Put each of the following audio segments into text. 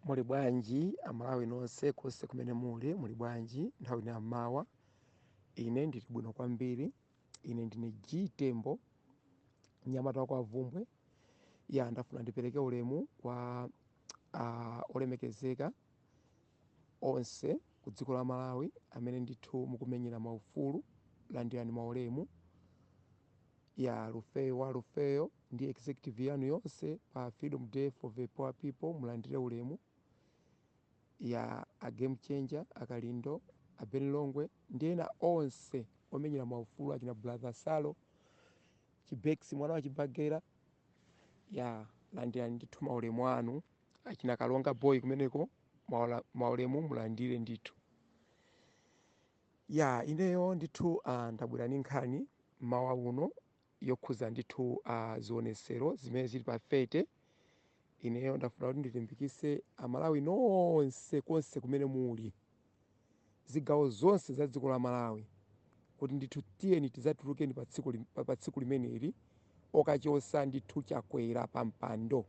Muli bwanji amalawi nonse konse kumene muli bwanji nthawi ino yammawa. Ine ndili bwino kwambiri. Ine ndine G Tembo, mnyamata wa kwa Vumbwe. Ndafuna ndipereke ulemu kwa olemekezeka onse ku dziko la Malawi amene ndithu mukumenyera maufulu. Landirani maulemu. Rufeyo ndi executive yanu yonse pa Freedom Day for the Poor People, mulandire ulemu. A game changer, akalindo, abenilongwe, ndi ena onse omenyera maufulu achina brother Salo, Chibex mwana wa Chibagera. Landirani ndithu maulemu anu. Achina Kalonga boy kumeneko maulemu mulandire ndithu. Ineyo ndithu ndabwera ndi nkhani mawa uno yokhuza ndithu zionesero zimene zili pa 30. Ineyo ndafuna kuti ndilimbikise amalawi nonse konse kumene muli, zigawo zonse za dziko la Malawi, kuti ndithu tiyeni tidzatulukeni pa tsiku limeneli okachotsa ndithu chakwera pa mpando.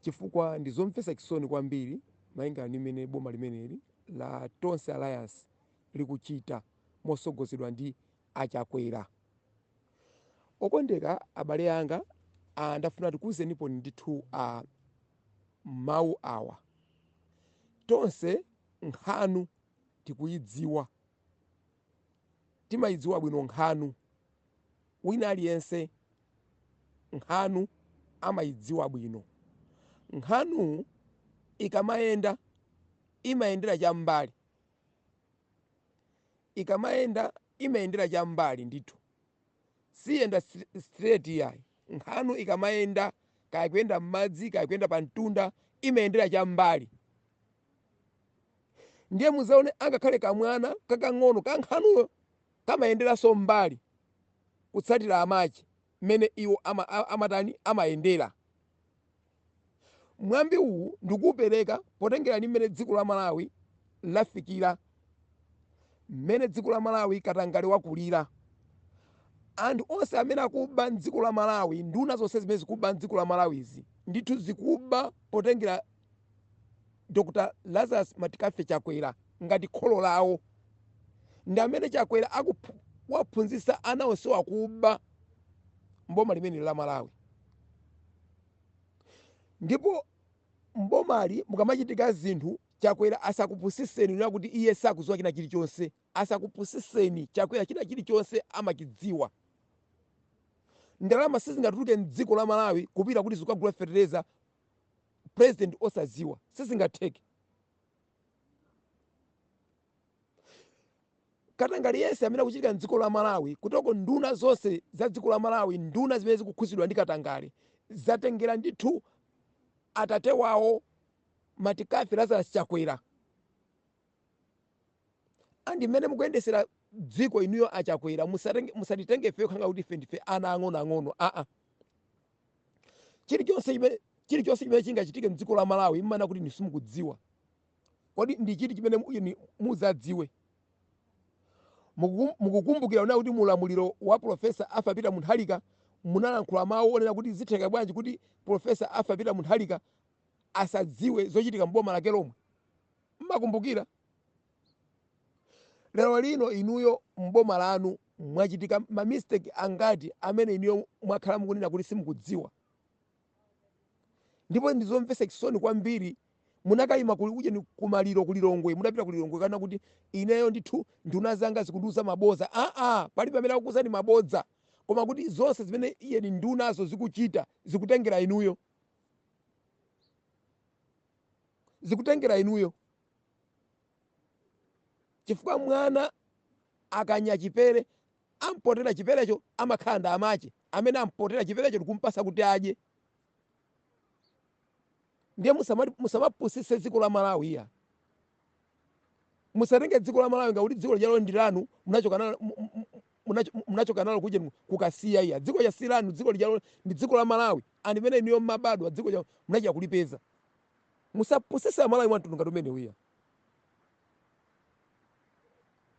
Chifukwa ndizomvetsa chisoni kwambiri malingana ndi mmene boma limeneli la Tonse Alliance likuchita mosogozedwa ndi achakwera. Okondeka abale anga, ndafuna tikuwuzenipo ndithu mawu awa. Tonse nkhanu tikuyidziwa, timayidziwa bwino nkhanu. Wina aliyense nkhanu amayidziwa bwino. Nkhanu ikamayenda imayendera cham'mbali. Ikamayenda imayendera cham'mbali ndithu, siyenda straight yayi. Nkhanu ikamayenda kaya kuyenda m'madzi kaya kuyenda pa mtunda imayendera cham'mbali. Ndiye muzaone angakhale kamwana kakang'ono ka nkhanuyo kamayenderanso m'mbali kutsatira amachi mmene iwo amayendera. Mwambi uwu ndikuwupereka potengera ndi mmene dziko la Malawi lafikira, mmene dziko la Malawi katangale wakulira. Anthu onse amene akuba m'dziko la Malawi, nduna zonse zimene zikuba m'dziko la Malawi izi ndithu zikuba potengera Dr. Lazarus Matikafe Chakwera ngati kholo lawo. Ndi amene Chakwera waphunzitsa ana onse akuba mboma limene la Malawi. Ndipo mbomali mukamachitika zinthu, Chakwera asakupusiseni nena kuti iye sakudziwa china chilichonse. Asakupusiseni, Chakwera china chilichonse amachidziwa. Ndalama sizingatuluke m'dziko la Malawi kupita kuti zikagula fertilizer president osadziwa, sizingatheke. Katangale yense amene akuchitika m'dziko la Malawi, kutoko nduna zonse za dziko la Malawi, nduna zimene zikukhuzidwa ndi katangale, zatengera ndithu atate wawo Matikafe Lazarus Chakwera. Andi mmene mukuyendesera dziko inuyo achakwera, musatitenge ife khanga kuti ife ndife ana ang'onoang'ono. Chilichonse chimene chingachitike m'dziko la Malawi mmana kuti nisimukudziwa. Kodi ndi chiti chimene muzadziwe? Mukukumbukira una kuti mulamuliro wa Profesa Arthur Peter Mutharika munalankhula mawu onena kuti zitheka bwanji kuti Profesa Arthur Peter Mutharika asadziwe zochitika m'boma lake lomwe. Mmakumbukira? Lero lino inuyo m'boma lanu mwachitika mamistake angati amene inuyo mwakhala mukunena kuti simukudziwa. Ndipo ndizomvetsa chisoni kwambiri, munakayima kuli kumaliro kulilongwe, munapita kulilongwe kana kuti ineyo ndithu nduna zanga zikundiuza mabodza. Palibe amene akukuuzani mabodza, koma kuti zonse zimene iye ndi ndunazo zikuchita zikutengera inuyo. Zikutengera inuyo. Chifukwa mwana akanya chipere, ampotera chiperecho amakhala ndi amache amene ampotera chiperecho tikumpasa kuti adye. Ndiye musamapusise dziko la Malawi ya. Musatenge dziko la Malawi ngakuti dziko lalo ndi lanu, munachoka nalo kuja kukasiya iya. Dziko la silanu, dziko lalo ndi dziko la Malawi. Andi mene niyo mabadwa dziko lalo munacha kulipeza. Musapusise Malawi mwantu ngati umene uya.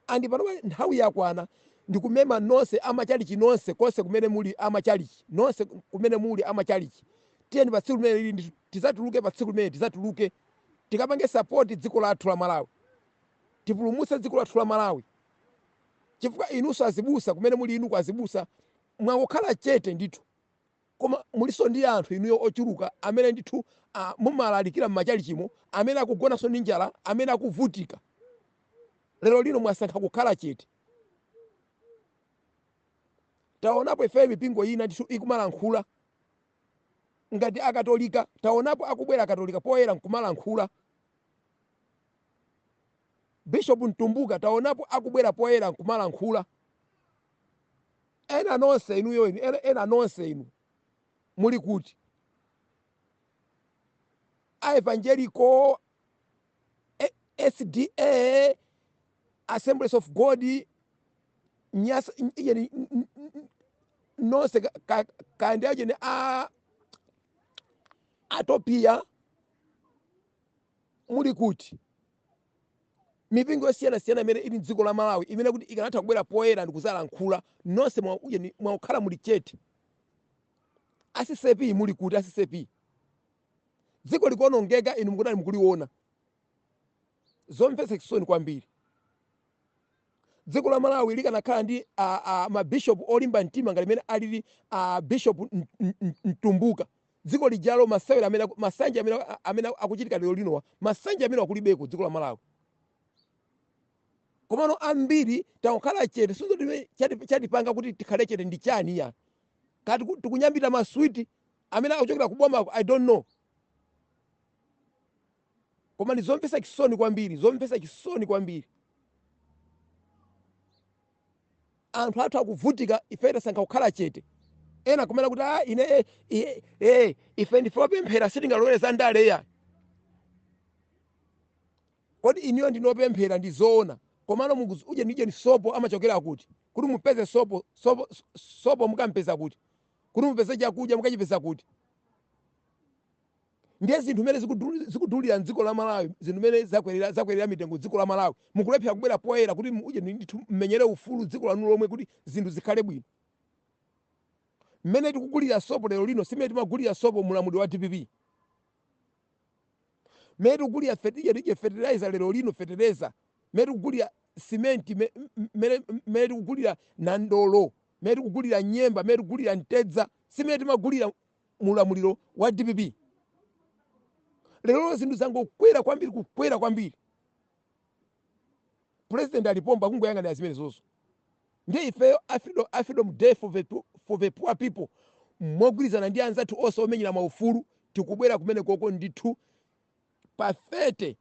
Andi pano nthawi yakwana ndikumema nonse amachalichi nonse konse kumene muli amachalichi. Nonse kumene muli amachalichi. tiyeni pa tsiku limene tizatuluke, pa tsiku limene tizatuluke tikapange support dziko lathu la Malawi, tipulumutse dziko lathu la Malawi, chifukwa inunso azibusa kumene muli inu azibusa mwakukhala chete ndithu, koma muliso ndi anthu inuyo ochuluka amene ndithu mumalalikira m'machalichimo, amene akugonanso ndi njala, amene akuvutika. Lero lino mwasankha kukhala chete. Taonapo ife mipingo ina ndithu ikumalankhula ngati akatolika, taonapo akubwera akatolika poyera nkumalankhula. Bishop Mtumbuka taonapo akubwera poyera nkumalankhula. Ena nonse inuyo ena nonse inu muli kuti Evangelical, SDA, Assemblies of God, Nyasa nonse kandi ajene atopia muli kuti mipingo yosiyana-siyana imene ili m'dziko la Malawi imene kuti ikanatha kubwera poyera ndi kuzalankhula, nonse mwakukhala muli chete. Asisepi muli kuti asisepi dziko likuonongeka, inu mukudali mukuliona. Zomvetsa chisoni kwambiri. Dziko la Malawi likanakhala ndi mabishopu olimba mtima ngati imene alili Bishop Mtumbuka, dziko lijalo masanja amene akuchitika lero linowa, masanja amene akulibeko dziko la Malawi. Komano ambiri takukhala chete, sizo chatipanga kuti tikhale chete ndi chani ya kati tikunyambita maswiti amene akuchokera kubomako, I don't know. Koma ni zomvetsa chisoni kwambiri, zomvetsa chisoni kwambiri. Anthu athu akuvutika, ife tasankha kukhala chete. Ena kumene kuti ine ife ndife opemphera sitingalowere ndale ya. Kodi iniyo ndinopemphera ndizoona, komano uje nije sopo amachokera kuti mupeze sopo mukampeza kuti mupeze chakudya mukachipeza kuti. Ndiye zinthu zimene zikudulira m'dziko la Malawi, zinthu zimene zakwerera mitengo dziko la Malawi, mukulephera kubwera poyera kuti uje ndithu mmenyere ufulu dziko lanu lomwe kuti zinthu zikhale bwino. Mmene tikugulira sopo lero lino simene timagulira sopo mulamuliro wa DPP. Mmene tikugulira fertilizer lero lino, fertilizer, mmene tikugulira simenti, mmene tikugulira nandolo, mmene tikugulira nyemba, mmene tikugulira ntedza, simene timagulira mulamuliro wa DPP. Lero zinthu zangokwera kwambiri, kukwera kwambiri. President alipomba kungoyang'anira zimene zonso. Ndiye ifeyo a freedom day for the poor people, mogwirizana ndi anzathu onse omenyera maufulu, tikubwera kumene koko ndithu pafete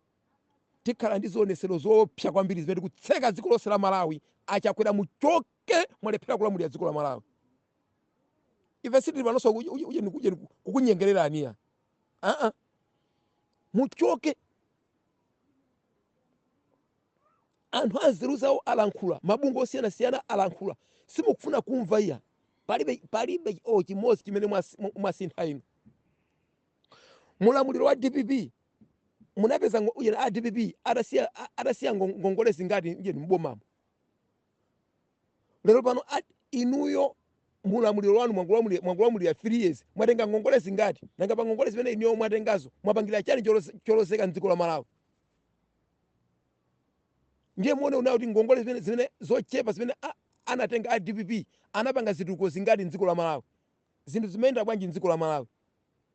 tikhala ndi zionesero zoopsa kwambiri zimene kutseka dziko lonse la Malawi. Achakwera muchoke, mwalephera kulamulira dziko la Malawi. Ife sitili panonso kukunyengerera aniya. Muchoke. Anthu anzeru zawo alankhula, mabungwe osiyana-siyana alankhula, simukufuna kumva iya. Palibe chimodzi chimene mwasintha inu. Mulamuliro wa DPP munapeza DPP adasiya ngongole zingati m'bomamo. Lero pano inuyo mulamuliro wanu mwangulamulira 3 years, mwatenga ngongole zingati? Nanga pa ngongole zimene iniyo mwatengazo mwapangira chani cholozeka m'dziko la Malawi? Ndiye muone unawo kuti ngongole zimene zochepa zimene anatenga DPP anapanga zitukuko zingati m'dziko la Malawi? Zinthu zimayenda bwanji m'dziko la Malawi?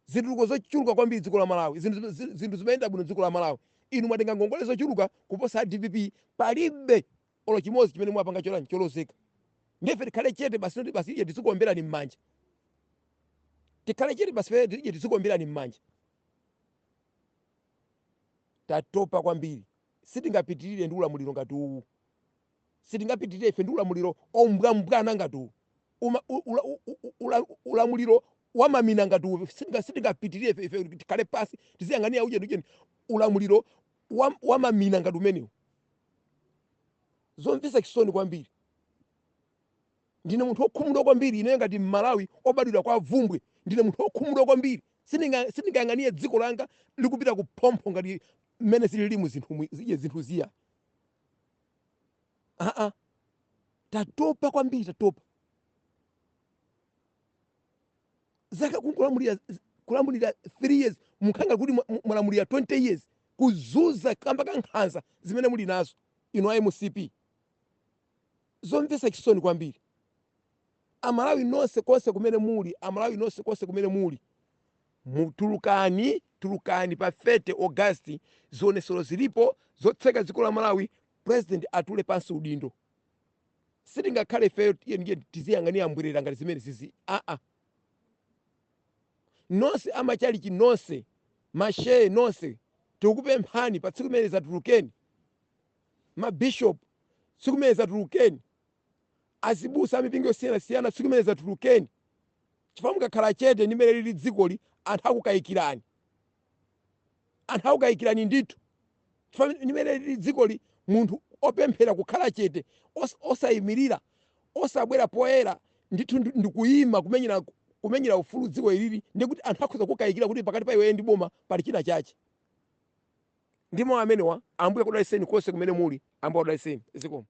Zitukuko zochuluka kwambiri m'dziko la Malawi, zinthu zimayenda bwino m'dziko la Malawi. Inu mwatenga ngongole zochuluka kuposa DPP, palibe olo chimodzi chimene mwapanga cholozeka. Ndiye tikhale chete basi iye tizikuomberani m'manja. Tikhale chete basi iye tizikuomberani m'manja. Tatopa kwambiri. Sitingapitirire ndi ulamuliro ngati uwu. Sitingapitirire ife ndi ulamuliro ombwambwana ngati uwu. Ulamuliro wamamina ngati uwu. Sitingapitirire ife tikhale pasi tiziyang'anira uje ulamuliro wamamina ngati umenewu. Zomvetsa chisoni kwambiri. Ndine munthu wokhumudwa kwambiri ine ngati Malawi obadwira kwa Vumbwe, ndine munthu wokhumudwa kwambiri. Sindingayang'anire dziko langa likupita kuphompho ngati mmene zililimu zinthu ziya. Tatopa kwambiri, tatopa. Zaka kungolamulira kulamulira 3 years mukhanga kuti mulamulira 20 years kuzuza kamba kankhanza zimene muli nazo inu a MCP. Zomvetsa chisoni kwambiri. Amalawi nonse konse kumene muli, Amalawi nonse konse kumene muli, tulukani pa 30 August zionesero zilipo zotseka dziko la Malawi, president atule pansi udindo. Sitingakhale ife tiziyang'anira mbwerera ngati zimene zizi. Nonse amachaliki nonse, mashehe nonse, tikukupemphani pa tsiku limene zatulukeni. Mabishop tsiku limene zatulukeni. Azibusa amipingo yosiyanasiyana tsiku limene zatulukeni. Chifukwa mukakhala chete ndi mmene lili dzikoli, anthu akukayikirani. Anthu akukayikirani ndithu. Chifukwa limene lili dzikoli, munthu opemphera kukhala chete, osayimirira, osabwera poyera, ndithu ndikuyima kumenyera ufulu dziko ilili, ndikuti anthu akhoza kukayikira kuti pakati pa iwe ndi boma pali china chache. Ndimo amenewa Ambuye akudalitseni konse kumene muli, Ambuye akudalitseni. Zikomo.